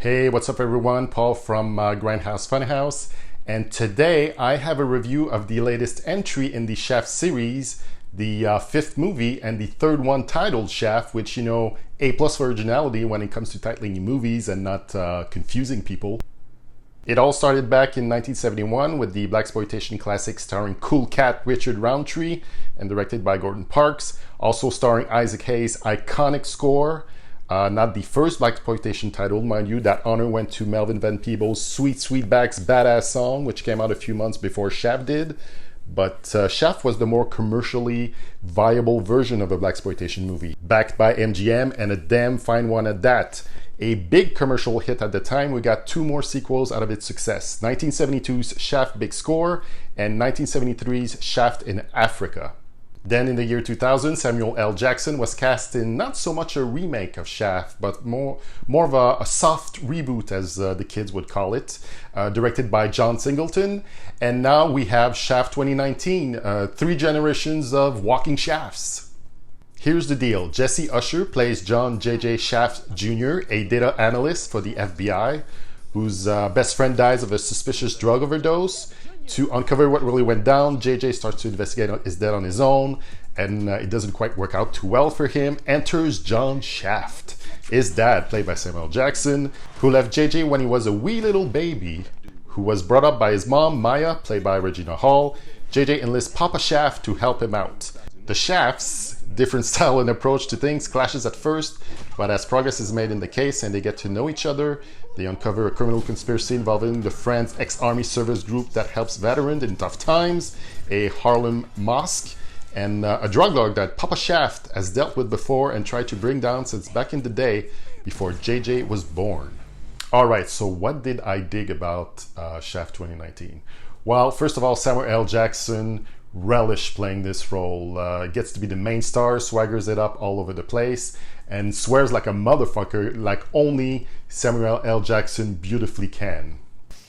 Hey, what's up everyone? Paul from Grindhouse Funhouse, and today I have a review of the latest entry in the SHAFTS series, the fifth movie and the third one titled SHAFT, which, A+ for originality when it comes to titling movies and not confusing people. It all started back in 1971 with the blaxploitation classic starring Cool Cat Richard Roundtree and directed by Gordon Parks, also starring Isaac Hayes' iconic score. Not the first blaxploitation title, mind you. That honor went to Melvin Van Peebles' Sweet Sweetback's Badass Song, which came out a few months before SHAFT did. But SHAFT was the more commercially viable version of a blaxploitation movie, backed by MGM, and a damn fine one at that. A big commercial hit at the time. We got two more sequels out of its success: 1972's SHAFT Big Score and 1973's SHAFT in Africa. Then in the year 2000, Samuel L. Jackson was cast in not so much a remake of SHAFT, but more of a soft reboot, as the kids would call it, directed by John Singleton. And now we have SHAFT 2019, three generations of walking shafts. Here's the deal. Jesse Usher plays John J.J. Shaft Jr., a data analyst for the FBI, whose best friend dies of a suspicious drug overdose. To uncover what really went down, JJ starts to investigate his death on his own, and it doesn't quite work out too well for him. Enters John Shaft, his dad, played by Samuel Jackson, who left JJ when he was a wee little baby, who was brought up by his mom, Maya, played by Regina Hall. JJ enlists Papa Shaft to help him out. The Shafts, different style and approach to things, clashes at first, but as progress is made in the case and they get to know each other, they uncover a criminal conspiracy involving the Friends ex-army service group that helps veterans in tough times, a Harlem mosque, and a drug lord that Papa Shaft has dealt with before and tried to bring down since back in the day before JJ was born. Alright, so what did I dig about SHAFT 2019? Well, first of all, Samuel L. Jackson relished playing this role, gets to be the main star, swaggers it up all over the place, and swears like a motherfucker like only Samuel L. Jackson beautifully can.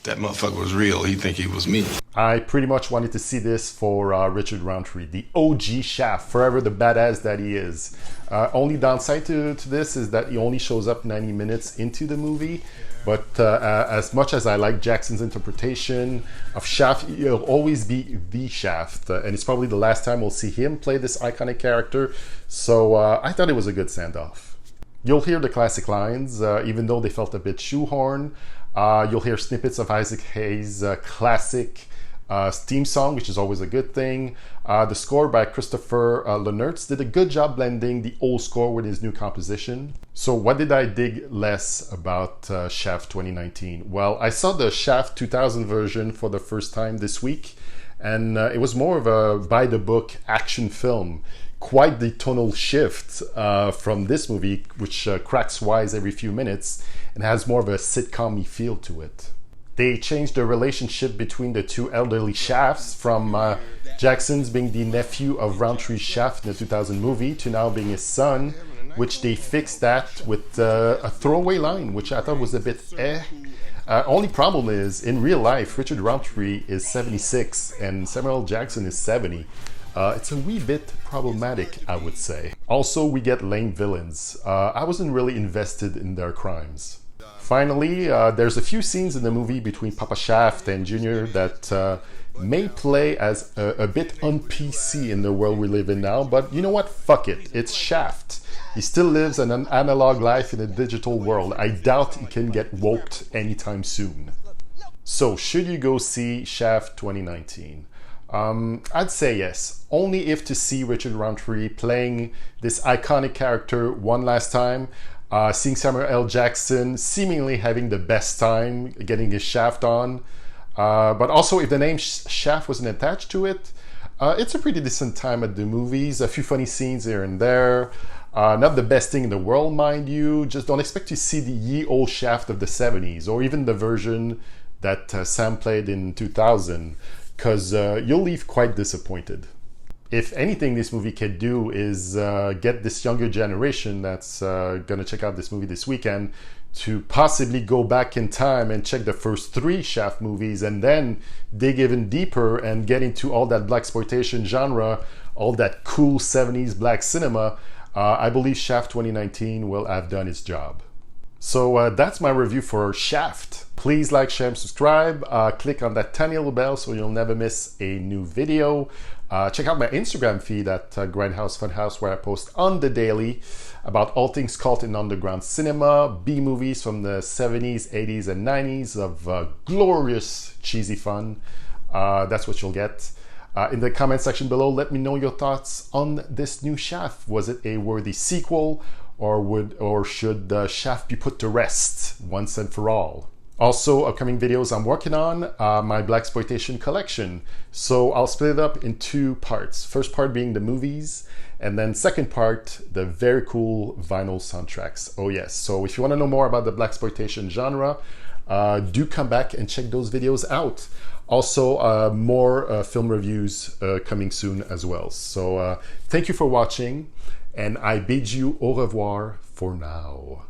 That motherfucker was real, he'd think he was me. I pretty much wanted to see this for Richard Roundtree, the OG Shaft, forever the badass that he is. Only downside to this is that he only shows up 90 minutes into the movie, but as much as I like Jackson's interpretation of Shaft, he'll always be the Shaft, and it's probably the last time we'll see him play this iconic character, so I thought it was a good standoff. You'll hear the classic lines, even though they felt a bit shoehorned. You'll hear snippets of Isaac Hayes' classic theme song, which is always a good thing. The score by Christopher Lennertz did a good job blending the old score with his new composition. So what did I dig less about SHAFT 2019? Well, I saw the SHAFT 2000 version for the first time this week, and it was more of a by-the-book action film. Quite the tonal shift from this movie, which cracks wise every few minutes and has more of a sitcom-y feel to it. They changed the relationship between the two elderly Shafts from Jackson's being the nephew of Roundtree's Shaft in the 2000 movie to now being his son, which they fixed that with a throwaway line, which I thought was a bit only problem is, in real life, Richard Roundtree is 76 and Samuel L. Jackson is 70. It's a wee bit problematic, I would say. Also, we get lame villains. I wasn't really invested in their crimes. Finally, there's a few scenes in the movie between Papa Shaft and Junior that may play as a bit un-PC in the world we live in now, but you know what? Fuck it. It's Shaft. He still lives an analog life in a digital world. I doubt he can get woked anytime soon. So, should you go see SHAFT 2019? I'd say yes, only if to see Richard Roundtree playing this iconic character one last time, seeing Samuel L. Jackson seemingly having the best time getting his shaft on, but also if the name Shaft wasn't attached to it, it's a pretty decent time at the movies, a few funny scenes here and there, not the best thing in the world, mind you. Just don't expect to see the ye old Shaft of the 70s, or even the version that Sam played in 2000, because you'll leave quite disappointed. If anything this movie can do is get this younger generation that's gonna check out this movie this weekend to possibly go back in time and check the first three Shaft movies and then dig even deeper and get into all that blaxploitation genre, all that cool 70s black cinema, I believe SHAFT 2019 will have done its job. So that's my review for Shaft. Please like, share, and subscribe. Click on that tiny little bell so you'll never miss a new video. Check out my Instagram feed at Grindhouse Funhouse, where I post on the daily about all things cult and underground cinema, B-movies from the 70s, 80s, and 90s of glorious cheesy fun. That's what you'll get. In the comment section below, let me know your thoughts on this new Shaft. Was it a worthy sequel, or should Shaft be put to rest once and for all? Also, upcoming videos I'm working on, my blaxploitation collection. So I'll split it up in two parts. First part being the movies, and then second part, the very cool vinyl soundtracks. Oh yes, so if you want to know more about the blaxploitation genre, do come back and check those videos out. Also, more film reviews coming soon as well. So thank you for watching, and I bid you au revoir for now.